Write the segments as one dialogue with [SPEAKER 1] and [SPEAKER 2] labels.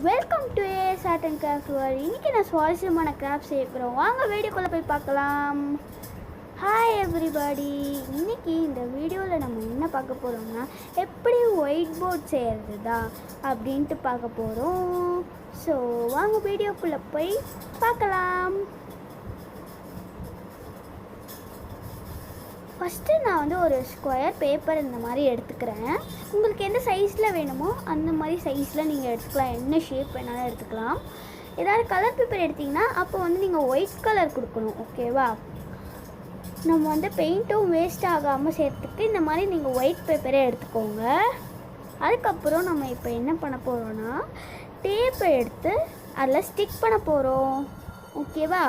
[SPEAKER 1] Welcome to as art and craft world. இன்றைக்கி நான் சுவாரஸ்யமான கிராஃப்ட் செய்ய போகிறோம். வாங்க வீடியோக்குள்ளே போய் பார்க்கலாம். Hi everybody. இன்றைக்கி இந்த வீடியோவில் நம்ம என்ன பார்க்க போகிறோம்னா எப்படி ஒயிட் போர்ட் செய்கிறது தான் அப்படின்ட்டு பார்க்க போகிறோம். ஸோ வாங்க வீடியோக்குள்ளே போய் பார்க்கலாம். ஃபஸ்ட்டு நான் ஒரு ஸ்கொயர் பேப்பர் இந்த மாதிரி எடுத்துக்கிறேன். உங்களுக்கு எந்த சைஸில் வேணுமோ அந்த மாதிரி சைஸில் நீங்கள் எடுத்துக்கலாம். என்ன ஷேப் வேணாலும் எடுத்துக்கலாம். ஏதாவது கலர் பேப்பர் எடுத்திங்கன்னா அப்போ நீங்கள் ஒயிட் கலர் கொடுக்கணும். ஓகேவா? நம்ம பெயிண்ட்டும் வேஸ்ட் ஆகாமல் சேர்த்துக்கு இந்த மாதிரி நீங்கள் ஒயிட் பேப்பரே எடுத்துக்கோங்க. அதுக்கப்புறம் நம்ம இப்போ என்ன பண்ண போகிறோன்னா டேப்பை எடுத்து அதில் ஸ்டிக் பண்ண போகிறோம். ஓகேவா?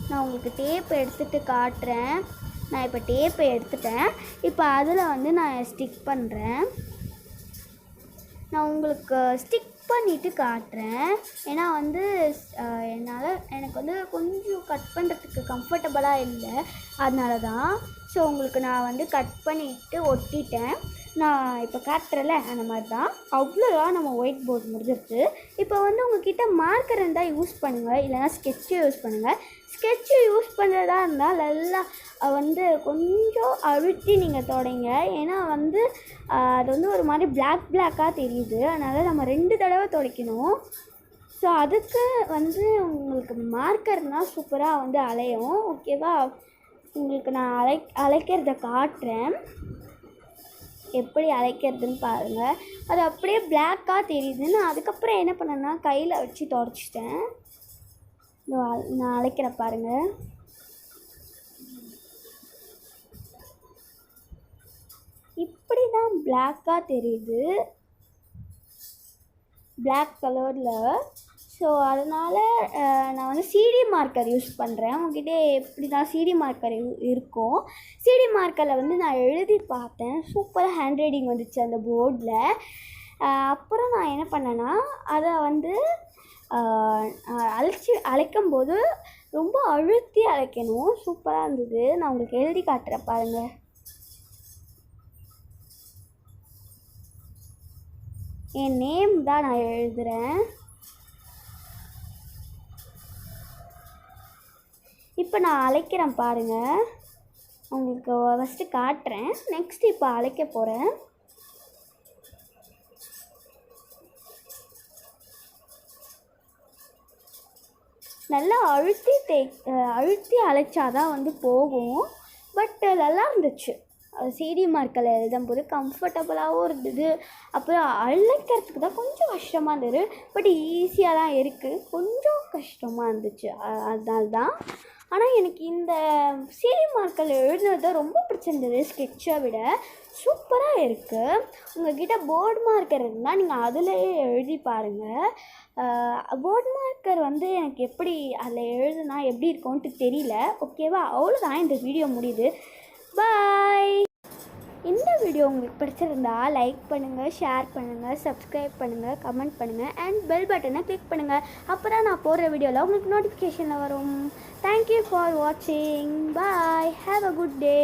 [SPEAKER 1] நான் உங்களுக்கு டேப் எடுத்துகிட்டு காட்டுறேன். நான் இப்போ டேப்பை எடுத்துட்டேன். இப்போ அதில் நான் ஸ்டிக் பண்ணுறேன். நான் உங்களுக்கு ஸ்டிக் பண்ணிவிட்டு காட்டுறேன். ஏன்னா எனக்கு கொஞ்சம் கட் பண்ணுறதுக்கு கம்ஃபர்டபுளாக இல்லை, அதனால தான். ஸோ உங்களுக்கு நான் கட் பண்ணிவிட்டு ஒட்டிட்டேன். நான் இப்போ காட்டுறேன்ல அந்த மாதிரி தான். அவ்வளோதான், நம்ம ஒயிட் போர்ட் முடிஞ்சிருச்சு. இப்போ உங்கள்கிட்ட மார்க்கர் இருந்தால் யூஸ் பண்ணுங்கள், இல்லைனா ஸ்கெட்சு யூஸ் பண்ணுங்கள். ஸ்கெட்சு யூஸ் பண்ணுறதா இருந்தால் நல்லா கொஞ்சம் அழுத்தி நீங்கள் தொடங்க. ஏன்னா அது ஒரு மாதிரி பிளாக்காக தெரியுது. அதனால் நம்ம 2 தடவை துடைக்கணும். ஸோ அதுக்கு உங்களுக்கு மார்க்கர்னால் சூப்பராக அலையும். ஓகேவா? உங்களுக்கு நான் அலைக்கிறத காட்டுறேன். எப்படி அலைக்கிறதுன்னு பாருங்கள். அது அப்படியே பிளாக்காக தெரியுதுன்னு அதுக்கப்புறம் என்ன பண்ணேன்னா கையில் வச்சு தொடச்சிட்டேன். நான் அலைக்கிறேன் பாருங்கள். இப்படி தான் பிளாக்காக தெரியுது, பிளாக் கலரில். ஸோ அதனால் நான் சிடி மார்க்கர் யூஸ் பண்ணுறேன். உங்கள்கிட்ட எப்படி தான் சிடி மார்க்கர் இருக்கும். சிடி மார்க்கரில் நான் எழுதி பார்த்தேன். சூப்பராக ஹேண்ட் ரைட்டிங் வந்துச்சு அந்த போர்டில். அப்புறம் நான் என்ன பண்ணேன்னா அதை அழைக்கும்போது ரொம்ப அழுத்தி அழைக்கணும். சூப்பராக இருந்தது. நான் உங்களுக்கு எழுதி காட்டுறேன் பாருங்கள். என் நேம் தான் நான் எழுதுகிறேன். இப்போ நான் அழைக்கிறேன் பாருங்கள். உங்களுக்கு ஃபஸ்ட்டு காட்டுறேன். நெக்ஸ்ட் இப்போ அழைக்க போகிறேன். நல்லா அழுத்தி அழைச்சாதான் போகும். பட் நல்லா இருந்துச்சு. சிடி மார்க்கரில் எழுதும்போது கம்ஃபர்டபுளாகவும் இருந்தது. அப்புறம் அழைக்கிறதுக்கு தான் கொஞ்சம் கஷ்டமாக இருந்தது. பட் ஈஸியாக தான் இருக்குது. கொஞ்சம் கஷ்டமாக இருந்துச்சு, அதனால தான். ஆனால் எனக்கு இந்த சிடி மார்க்கரில் எழுதுனது ரொம்ப பிடிச்சிருந்தது ஸ்கெட்சை விட. சூப்பராக இருக்குது. உங்கள்கிட்ட போர்டு மார்க்கர் இருந்தால் நீங்கள் அதிலேயே எழுதி பாருங்கள். போர்டு மார்க்கர் எனக்கு எப்படி அதில் எழுதுனா எப்படி இருக்கும்ன்ட்டு தெரியல. ஓகேவா? அவ்வளோதான், இந்த வீடியோ முடியுது. பாய். இந்த வீடியோ உங்களுக்கு பிடிச்சிருந்தா லைக் பண்ணுங்கள், ஷேர் பண்ணுங்கள், சப்ஸ்கிரைப் பண்ணுங்கள், கமெண்ட் பண்ணுங்கள் அண்ட் பெல் பட்டனை கிளிக் பண்ணுங்கள். அப்போ தான் நான் போடுற வீடியோவில் உங்களுக்கு நோட்டிஃபிகேஷனில் வரும். தேங்க்யூ ஃபார் வாட்சிங். Bye. Have a good day.